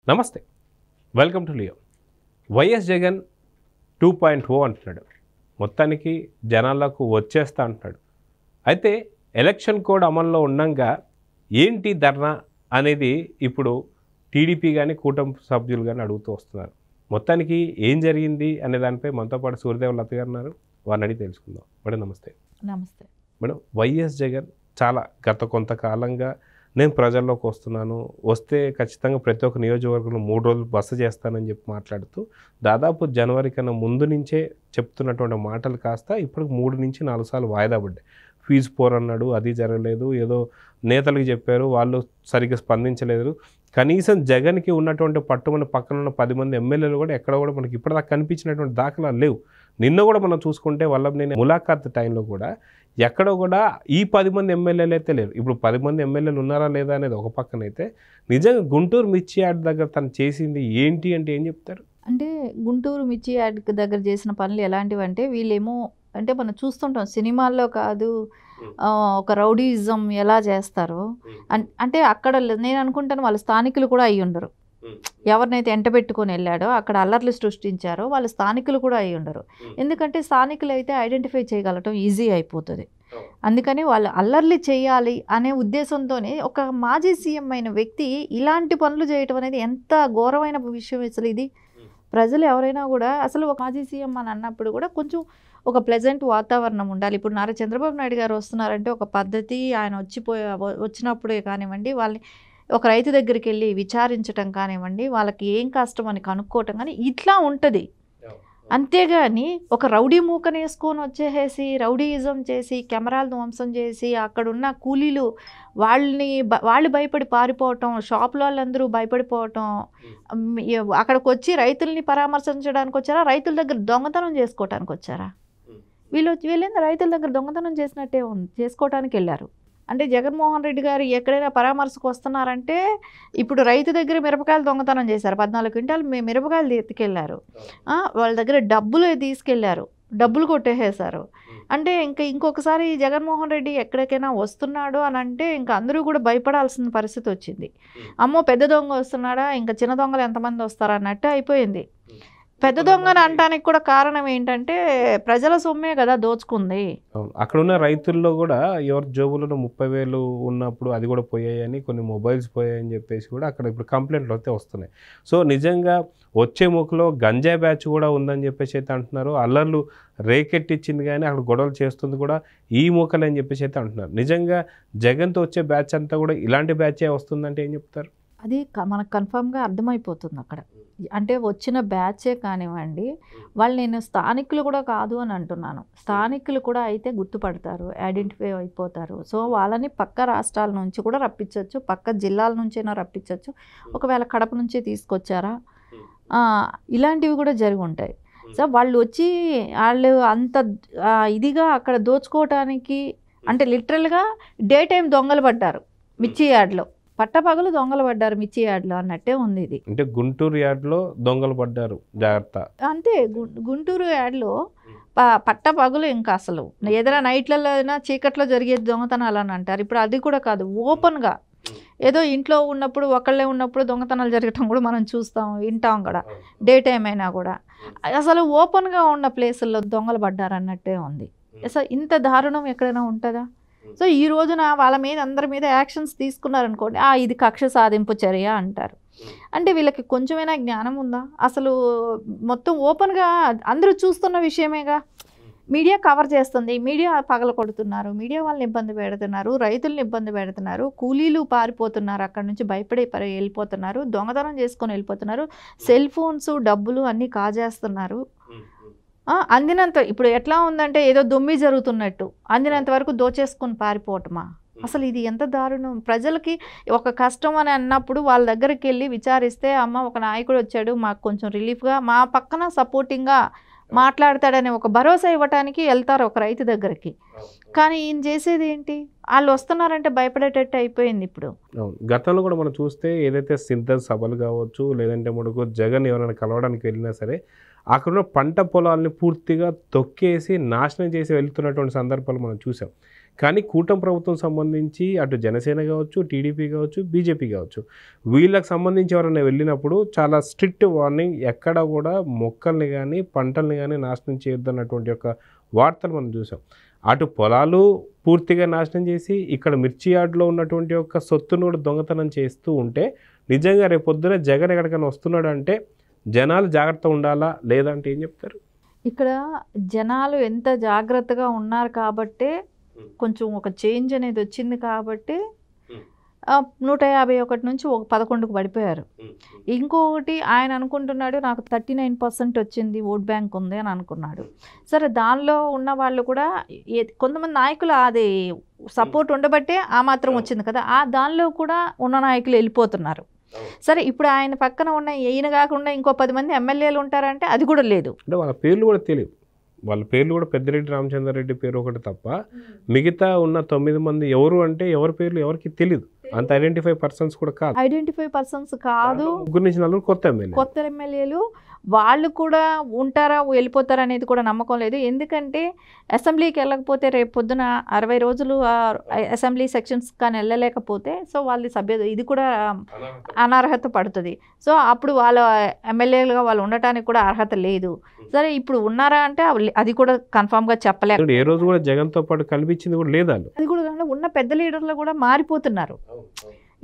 నమస్తే, welcome to Leo. YS Jagan 2.0 అంటున్నాడు. మొత్తానికి జనాలకు వచ్చేస్తా అంటున్నాడు. అయితే ఎలక్షన్ కోడ్ అమల్లో ఉండగా ఏంటి ధర్నా అనేది ఇప్పుడు టీడీపీ కానీ కూటమి సభ్యులు కానీ అడుగుతూ వస్తున్నారు. మొత్తానికి ఏం జరిగింది అనే దానిపై మనతో పాటు సూర్యదేవ లత గారు ఉన్నారు. వారిని అడిగి తెలుసుకుందాం. మేడం నమస్తే. నమస్తే మేడం, వైఎస్ జగన్ చాలా గత కొంతకాలంగా నేను ప్రజల్లోకి వస్తున్నాను, వస్తే ఖచ్చితంగా ప్రతి ఒక్క నియోజకవర్గంలో 3 రోజులు బస చేస్తానని చెప్పి మాట్లాడుతూ దాదాపు జనవరి కన్నా ముందు నుంచే చెప్తున్నటువంటి మాటలు కాస్త ఇప్పుడు 3 నుంచి 4 సార్లు వాయిదా పడ్డాయి. ఫీజు పోరన్నాడు, అది జరగలేదు, ఏదో నేతలకు చెప్పారు, వాళ్ళు సరిగ్గా స్పందించలేదు. కనీసం జగన్కి ఉన్నటువంటి పట్టుమని పక్కన ఉన్న 10 మంది ఎమ్మెల్యేలు కూడా ఎక్కడ కూడా మనకి ఇప్పటిదాకా కనిపించినటువంటి దాఖలాలు లేవు. నిన్న కూడా మనం చూసుకుంటే వల్లభనేని ములాఖాత్ టైంలో కూడా ఎక్కడో కూడా ఈ 10 మంది ఎమ్మెల్యేలు అయితే లేరు. ఇప్పుడు 10 మంది ఎమ్మెల్యేలు ఉన్నారా లేదా అనేది ఒక పక్కనైతే నిజంగా గుంటూరు మిర్చి యార్డ్ దగ్గర తను చేసింది ఏంటి అంటే ఏం చెప్తారు? అంటే గుంటూరు మిర్చి యార్డ్ దగ్గర చేసిన పనులు ఎలాంటివి అంటే వీళ్ళేమో అంటే మనం చూస్తుంటాం సినిమాల్లో కాదు, ఒక రౌడీయిజం ఎలా చేస్తారో అంటే అక్కడ నేను అనుకుంటాను వాళ్ళ స్థానికులు కూడా అయ్యి ఉండరు. ఎవరినైతే ఎంటబెట్టుకొని వెళ్ళాడో అక్కడ అల్లర్లు సృష్టించారో వాళ్ళ స్థానికులు కూడా అయ్యి ఉండరు. ఎందుకంటే స్థానికులు అయితే ఐడెంటిఫై చేయగలటం ఈజీ అయిపోతుంది. అందుకని వాళ్ళు అల్లర్లు చేయాలి అనే ఉద్దేశంతోనే ఒక మాజీ సీఎం అయిన వ్యక్తి ఇలాంటి పనులు చేయటం అనేది ఎంత ఘోరమైన విషయం. అసలు ఇది ప్రజలు ఎవరైనా కూడా అసలు ఒక మాజీ సీఎం అని అన్నప్పుడు కూడా కొంచెం ఒక ప్లెజెంట్ వాతావరణం ఉండాలి. ఇప్పుడు నారా చంద్రబాబు నాయుడు గారు వస్తున్నారంటే ఒక పద్ధతి, ఆయన వచ్చినప్పుడే కానివ్వండి, వాళ్ళని ఒక రైతు దగ్గరికి వెళ్ళి విచారించటం కానివ్వండి, వాళ్ళకి ఏం కష్టం అని కనుక్కోవటం కానీ ఇట్లా ఉంటుంది. అంతేగాని ఒక రౌడీ మూకను వేసుకొని వచ్చేసి రౌడీయిజం చేసి కెమెరాలు ధ్వంసం చేసి అక్కడున్న కూలీలు వాళ్ళు భయపడి పారిపోవటం, షాపుల వాళ్ళందరూ భయపడిపోవటం, అక్కడికి వచ్చి రైతుల్ని పరామర్శించడానికి వచ్చారా, రైతుల దగ్గర దొంగతనం చేసుకోవటానికి వచ్చారా? వీళ్ళేందో రైతుల దగ్గర దొంగతనం చేసినట్టే చేసుకోవటానికి వెళ్ళారు. అంటే జగన్మోహన్ రెడ్డి గారు ఎక్కడైనా పరామర్శకు వస్తున్నారంటే ఇప్పుడు రైతు దగ్గర మిరపకాయలు దొంగతనం చేశారు, 14 క్వింటాలు మిరపకాయలు ఎత్తుకెళ్ళారు, వాళ్ళ దగ్గర డబ్బులు తీసుకెళ్లారు, డబ్బులు కొట్టేసేశారు. అంటే ఇంకొకసారి జగన్మోహన్ రెడ్డి ఎక్కడికైనా వస్తున్నాడు అని అంటే ఇంకా అందరూ కూడా భయపడాల్సిన పరిస్థితి వచ్చింది. అమ్మో పెద్ద దొంగ వస్తున్నాడా, ఇంకా చిన్న దొంగలు ఎంతమంది వస్తారన్నట్టు అయిపోయింది. పెద్ద దొంగను అనడానికి కూడా కారణం ఏంటంటే ప్రజల సొమ్మే కదా దోచుకుంది. అక్కడ ఉన్న రైతుల్లో కూడా ఎవరి జోబులలో 30,000 ఉన్నప్పుడు అది కూడా పోయాయని, కొన్ని మొబైల్స్ పోయాయని చెప్పేసి కూడా అక్కడ ఇప్పుడు కంప్లైంట్లు అయితే వస్తున్నాయి. సో నిజంగా వచ్చే మూకలో గంజాయి బ్యాచ్ కూడా ఉందని చెప్పేసి అయితే అంటున్నారు. అల్లర్లు రేకెట్టించింది కానీ అక్కడ గొడవలు చేస్తుంది కూడా ఈ మూకలు అని చెప్పేసి అయితే అంటున్నారు. నిజంగా జగన్తో వచ్చే బ్యాచ్ అంతా కూడా ఇలాంటి బ్యాచే వస్తుందంటే ఏం చెప్తారు? అది మనకు కన్ఫామ్గా అర్థమైపోతుంది అక్కడ. అంటే వచ్చిన బ్యాచే కానివ్వండి, వాళ్ళు నేను స్థానికులు కూడా కాదు అని అంటున్నాను. స్థానికులు కూడా అయితే గుర్తుపడతారు, ఐడెంటిఫై అయిపోతారు. సో వాళ్ళని పక్క రాష్ట్రాల నుంచి కూడా రప్పించవచ్చు, పక్క జిల్లాల నుంచైనా రప్పించవచ్చు. ఒకవేళ కడప నుంచి తీసుకొచ్చారా, ఇలాంటివి కూడా జరిగి ఉంటాయి. సో వాళ్ళు వచ్చి వాళ్ళు అంత ఇదిగా అక్కడ దోచుకోవటానికి అంటే లిటరల్గా డే టైం దొంగలు పడ్డారు మిర్చి యార్డ్లో, పట్టపగలు దొంగలు పడ్డారు మిర్చి యార్డ్లో అన్నట్టే ఉంది ఇది. అంటే గుంటూరు యార్డ్లో దొంగలు పడ్డారు, జాగ్రత్త. అంతే గుంటూరు యార్డ్లో పట్టపగలు ఇంకా అసలు ఏదైనా నైట్లలో అయినా చీకట్లో జరిగేది దొంగతనాలు అని అంటారు. ఇప్పుడు అది కూడా కాదు, ఓపెన్గా ఏదో ఇంట్లో ఉన్నప్పుడు ఒకళ్ళే ఉన్నప్పుడు దొంగతనాలు జరగటం కూడా మనం చూస్తాం, వింటాం కూడా. డే టైం అయినా కూడా అసలు ఓపెన్గా ఉన్న ప్లేసుల్లో దొంగలు పడ్డారు అన్నట్టే ఉంది. అసలు ఇంత దారుణం ఎక్కడైనా ఉంటుందా? సో ఈ రోజున వాళ్ళ మీద అందరి మీద యాక్షన్స్ తీసుకున్నారనుకోండి, ఇది కక్ష సాధింపు చర్య అంటారు. అంటే వీళ్ళకి కొంచెమైనా జ్ఞానం ఉందా? అసలు మొత్తం ఓపెన్గా అందరూ చూస్తున్న విషయమేగా. మీడియా కవర్ చేస్తుంది, మీడియా పగల కొడుతున్నారు, మీడియా వాళ్ళని ఇబ్బంది పెడుతున్నారు, రైతులను ఇబ్బంది పెడుతున్నారు, కూలీలు పారిపోతున్నారు, అక్కడ నుంచి భయపడి వెళ్ళిపోతున్నారు, దొంగతనం చేసుకొని వెళ్ళిపోతున్నారు, సెల్ ఫోన్స్ డబ్బులు అన్నీ కాజేస్తున్నారు. అందినంత ఇప్పుడు ఎట్లా ఉందంటే ఏదో దొమ్మి జరుగుతున్నట్టు అందినంత వరకు దోచేసుకొని పారిపోవటమా? అసలు ఇది ఎంత దారుణం. ప్రజలకి ఒక కష్టం అని అన్నప్పుడు వాళ్ళ దగ్గరికి వెళ్ళి విచారిస్తే, అమ్మ ఒక నాయకుడు వచ్చాడు మాకు కొంచెం రిలీఫ్గా మా పక్కన సపోర్టింగ్గా మాట్లాడతాడని ఒక భరోసా ఇవ్వటానికి వెళ్తారు ఒక రైతు దగ్గరికి. కానీ ఈయన చేసేది ఏంటి? వాళ్ళు వస్తున్నారంటే భయపడేటట్టు అయిపోయింది ఇప్పుడు. గతంలో కూడా మనం చూస్తే ఏదైతే సిద్ధ సభలు కావచ్చు, లేదంటే మనకు జగన్ ఎవరైనా కలవడానికి వెళ్ళినా సరే అక్కడున్న పంట పొలాలని పూర్తిగా తొక్కేసి నాశనం చేసి వెళ్తున్నటువంటి సందర్భాలు మనం చూసాం. కానీ కూటమి ప్రభుత్వం సంబంధించి అటు జనసేన కావచ్చు, టీడీపీ కావచ్చు, బీజేపీ కావచ్చు, వీళ్ళకి సంబంధించి ఎవరైనా వెళ్ళినప్పుడు చాలా స్ట్రిక్ట్ వార్నింగ్, ఎక్కడ కూడా మొక్కల్ని కానీ పంటల్ని కానీ నాశనం చేయొద్దన్నటువంటి యొక్క వార్తలు మనం చూసాం. అటు పొలాలు పూర్తిగా నాశనం చేసి ఇక్కడ మిర్చి యార్డ్లో ఉన్నటువంటి యొక్క సొత్తును కూడా దొంగతనం చేస్తూ ఉంటే నిజంగా రేపు పొద్దున జగన్ ఎక్కడికైనా వస్తున్నాడు అంటే జనాలు జాగ్రత్త ఉండాలా, లేదంటే ఏం చెప్తారు? ఇక్కడ జనాలు ఎంత జాగ్రత్తగా ఉన్నారు కాబట్టే కొంచెం ఒక చేంజ్ అనేది వచ్చింది కాబట్టి 151 నుంచి 11కు పడిపోయారు. ఇంకొకటి ఆయన అనుకుంటున్నాడు నాకు 39% వచ్చింది, ఓట్ బ్యాంక్ ఉంది అని అనుకున్నాడు. సరే, దానిలో ఉన్న వాళ్ళు కూడా కొంతమంది నాయకులు అది సపోర్ట్ ఉండబట్టే ఆ మాత్రం వచ్చింది కదా, దానిలో కూడా ఉన్న నాయకులు వెళ్ళిపోతున్నారు. సరే, ఇప్పుడు ఆయన పక్కన ఉన్న ఈయన కాకుండా ఇంకో 10 మంది ఎమ్మెల్యేలు ఉంటారంటే అది కూడా లేదు. అంటే వాళ్ళ పేర్లు కూడా తెలియదు. వాళ్ళ పేర్లు కూడా పెద్దిరెడ్డి రామచంద్రారెడ్డి పేరు ఒకటి తప్ప మిగతా ఉన్న 9 మంది ఎవరు అంటే ఎవరి పేర్లు ఎవరికి తెలియదు. అంత ఐడెంటిఫై పర్సన్స్ కూడా కాదు. ఐడెంటిఫై పర్సన్స్ కాదు. 3 నుంచి 4 కొత్త ఎమ్మెల్యేలు. వాళ్ళు కూడా ఉంటారా వెళ్ళిపోతారా అనేది కూడా నమ్మకం లేదు. ఎందుకంటే అసెంబ్లీకి వెళ్ళకపోతే రేపు పొద్దున 60 రోజులు అసెంబ్లీ సెక్షన్స్ కానీ వెళ్ళలేకపోతే సో వాళ్ళ ఇది కూడా అనర్హత పడుతుంది. సో అప్పుడు వాళ్ళ ఎమ్మెల్యేలుగా వాళ్ళు ఉండటానికి కూడా అర్హత లేదు. సరే, ఇప్పుడు ఉన్నారా అంటే అది కూడా కన్ఫామ్గా చెప్పలేక ఏ రోజు కూడా జగన్తో పాటు కనిపించింది కూడా లేదా. అది కూడా ఉన్న పెద్ద లీడర్లు కూడా మారిపోతున్నారు.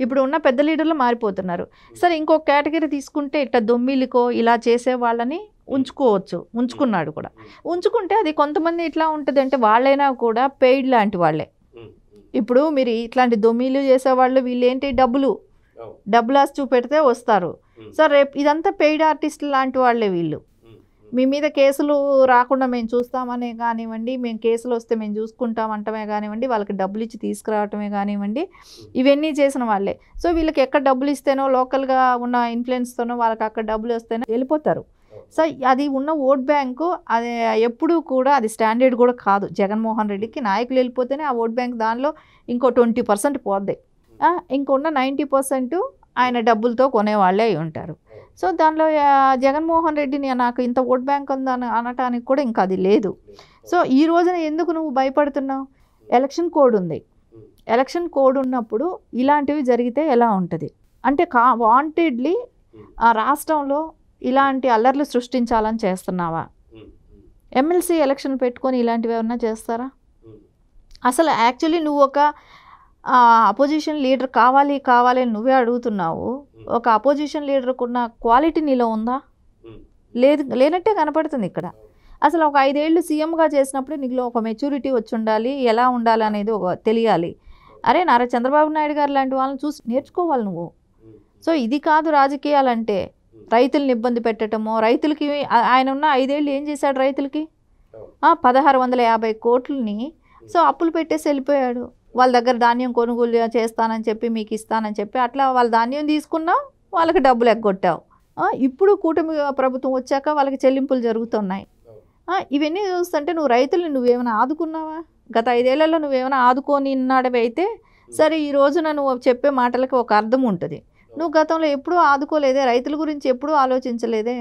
ఇప్పుడు ఉన్న పెద్ద లీడర్లు మారిపోతున్నారు. సరే, ఇంకొక కేటగిరీ తీసుకుంటే ఇట్లా దొమ్మిలికో ఇలా చేసే వాళ్ళని ఉంచుకున్నాడు కూడా. ఉంచుకుంటే అది కొంతమంది ఇట్లా ఉంటుంది అంటే వాళ్ళైనా కూడా పెయిడ్ లాంటి వాళ్ళే. ఇప్పుడు మీరు ఇట్లాంటి దొమ్మిలు చేసేవాళ్ళు వీళ్ళేంటి డబ్బులు ఆశ చూపెడితే వస్తారు. సో రేపు ఇదంతా పెయిడ్ ఆర్టిస్ట్ లాంటి వాళ్ళే వీళ్ళు. మీ మీద కేసులు రాకుండా మేము చూస్తామనే కానివ్వండి, మేము కేసులు వస్తే మేము చూసుకుంటాం అంటమే కానివ్వండి, వాళ్ళకి డబ్బులు ఇచ్చి తీసుకురావటమే కానివ్వండి, ఇవన్నీ చేసిన వాళ్ళే. సో వీళ్ళకి ఎక్కడ డబ్బులు ఇస్తేనో లోకల్గా ఉన్న ఇన్ఫ్లుయెన్స్తోనో వాళ్ళకి అక్కడ డబ్బులు వస్తేనో వెళ్ళిపోతారు. సో అది ఉన్న ఓట్ బ్యాంకు అది ఎప్పుడూ కూడా అది స్టాండర్డ్ కూడా కాదు. జగన్మోహన్ రెడ్డికి నాయకులు వెళ్ళిపోతేనే ఆ ఓట్ బ్యాంక్ దానిలో ఇంకో 20% పోద్ది. ఇంకొన్న 90% ఆయన డబ్బులతో కొనేవాళ్ళే అయి ఉంటారు. సో దానిలో జగన్మోహన్ రెడ్డిని నాకు ఇంత ఓట్ బ్యాంక్ ఉందని అనటానికి కూడా ఇంకా అది లేదు. సో ఈ రోజున ఎందుకు నువ్వు భయపడుతున్నావు? ఎలక్షన్ కోడ్ ఉంది. ఎలక్షన్ కోడ్ ఉన్నప్పుడు ఇలాంటివి జరిగితే ఎలా ఉంటుంది అంటే వాంటెడ్లీ ఆ రాష్ట్రంలో ఇలాంటి అల్లర్లు సృష్టించాలని చేస్తున్నావా? ఎమ్మెల్సీ ఎలక్షన్ పెట్టుకొని ఇలాంటివి ఏమన్నా చేస్తారా? అసలు యాక్చువల్లీ నువ్వు ఒక అపోజిషన్ లీడర్ కావాలి అని నువ్వే అడుగుతున్నావు. ఒక అపోజిషన్ లీడర్కు ఉన్న క్వాలిటీ నీలో ఉందా? లేనట్టే కనపడుతుంది ఇక్కడ. అసలు ఒక 5 ఏళ్ళు సీఎంగా చేసినప్పుడు నీలో ఒక మెచ్యూరిటీ వచ్చి ఉండాలి, ఎలా ఉండాలి అనేది తెలియాలి. అరే నారా చంద్రబాబు నాయుడు గారు లాంటి వాళ్ళని చూసి నేర్చుకోవాలి నువ్వు. సో ఇది కాదు రాజకీయాలంటే. రైతులను ఇబ్బంది పెట్టడమో, రైతులకి ఆయన ఉన్న 5 ఏళ్ళు ఏం చేశాడు రైతులకి? 1650 కోట్లని సో అప్పులు పెట్టేసి వెళ్ళిపోయాడు. వాళ్ళ దగ్గర ధాన్యం కొనుగోలు చేస్తానని చెప్పి మీకు ఇస్తానని చెప్పి అట్లా వాళ్ళ ధాన్యం తీసుకున్నావు, వాళ్ళకి డబ్బులు ఎగ్గొట్టావు. ఇప్పుడు కూటమి ప్రభుత్వం వచ్చాక వాళ్ళకి చెల్లింపులు జరుగుతున్నాయి. ఇవన్నీ చూస్తుంటే నువ్వు రైతులను నువ్వేమైనా ఆదుకున్నావా? గత 5 ఏళ్లలో నువ్వేమైనా ఆదుకొని నాడవి అయితే సరే, ఈ రోజున నువ్వు చెప్పే మాటలకి ఒక అర్థం ఉంటుంది. నువ్వు గతంలో ఎప్పుడూ ఆదుకోలేదే, రైతుల గురించి ఎప్పుడూ ఆలోచించలేదే.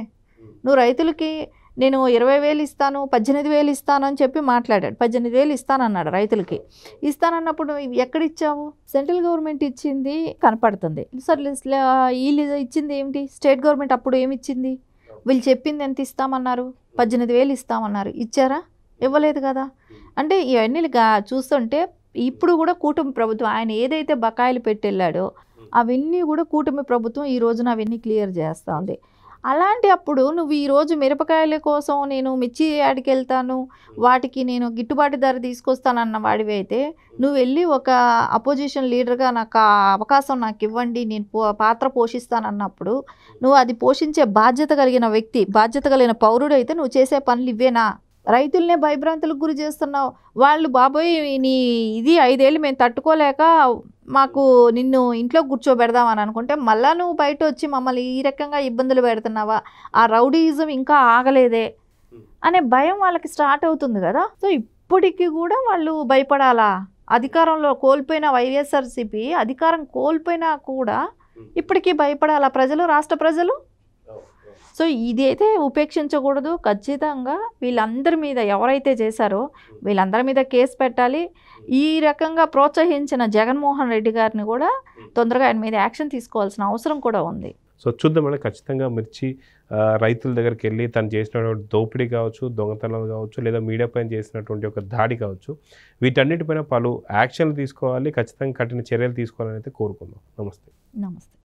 నువ్వు రైతులకి నేను 20,000 ఇస్తాను, 18,000 ఇస్తాను అని చెప్పి మాట్లాడాడు. 18,000 ఇస్తానన్నాడు రైతులకి. ఇస్తానన్నప్పుడు నువ్వు ఎక్కడిచ్చావు? సెంట్రల్ గవర్నమెంట్ ఇచ్చింది కనపడుతుంది. సరే, వీళ్ళు ఇచ్చింది ఏమిటి? స్టేట్ గవర్నమెంట్ అప్పుడు ఏమి ఇచ్చింది? వీళ్ళు చెప్పింది ఎంత ఇస్తామన్నారు? 18,000 ఇస్తామన్నారు. ఇచ్చారా? ఇవ్వలేదు కదా. అంటే ఇవన్నీ చూస్తుంటే ఇప్పుడు కూడా కూటమి ప్రభుత్వం ఆయన ఏదైతే బకాయిలు పెట్టెళ్ళాడో అవన్నీ కూడా కూటమి ప్రభుత్వం ఈ రోజున అవన్నీ క్లియర్ చేస్తూ ఉంది. అలాంటి అప్పుడు నువ్వు ఈరోజు మిరపకాయల కోసం నేను మిర్చి యాడికి వెళ్తాను, వాటికి నేను గిట్టుబాటు ధర తీసుకొస్తానన్న వాడివి అయితే నువ్వు వెళ్ళి ఒక అపోజిషన్ లీడర్గా నాకు ఆ అవకాశం నాకు ఇవ్వండి, నేను పాత్ర పోషిస్తానన్నప్పుడు నువ్వు అది పోషించే బాధ్యత కలిగిన వ్యక్తి, బాధ్యత కలిగిన పౌరుడు అయితే నువ్వు చేసే పనులు ఇవేనా? రైతులనే భయభ్రాంతులకు గురి చేస్తున్నావు. వాళ్ళు బాబోయ్ నీ ఇది 5 ఏళ్ళు మేము తట్టుకోలేక మాకు నిన్ను ఇంట్లో కూర్చోబెడదామని అనుకుంటే మళ్ళా నువ్వు బయట వచ్చి మమ్మల్ని ఈ రకంగా ఇబ్బందులు పెడుతున్నావా? ఆ రౌడీయిజం ఇంకా ఆగలేదే అనే భయం వాళ్ళకి స్టార్ట్ అవుతుంది కదా. సో ఇప్పటికీ కూడా వాళ్ళు భయపడాలా? అధికారంలో కోల్పోయిన వైఎస్ఆర్సీపీ అధికారం కోల్పోయినా కూడా ఇప్పటికీ భయపడాలా ప్రజలు, రాష్ట్ర ప్రజలు? సో ఇదైతే ఉపేక్షించకూడదు. ఖచ్చితంగా వీళ్ళందరి మీద ఎవరైతే చేశారో వీళ్ళందరి మీద కేసు పెట్టాలి. ఈ రకంగా ప్రోత్సహించిన జగన్మోహన్ రెడ్డి గారిని కూడా తొందరగా ఆయన మీద యాక్షన్ తీసుకోవాల్సిన అవసరం కూడా ఉంది. సో చూద్దాం మేడం, ఖచ్చితంగా మిర్చి రైతుల దగ్గరికి వెళ్ళి తను చేసినటువంటి దోపిడీ కావచ్చు, దొంగతనాలు కావచ్చు, లేదా మీడియా పైన చేసినటువంటి ఒక దాడి కావచ్చు, వీటన్నిటిపైన పలు యాక్షన్లు తీసుకోవాలి, ఖచ్చితంగా కఠిన చర్యలు తీసుకోవాలని అయితే కోరుకుందాం. నమస్తే. నమస్తే.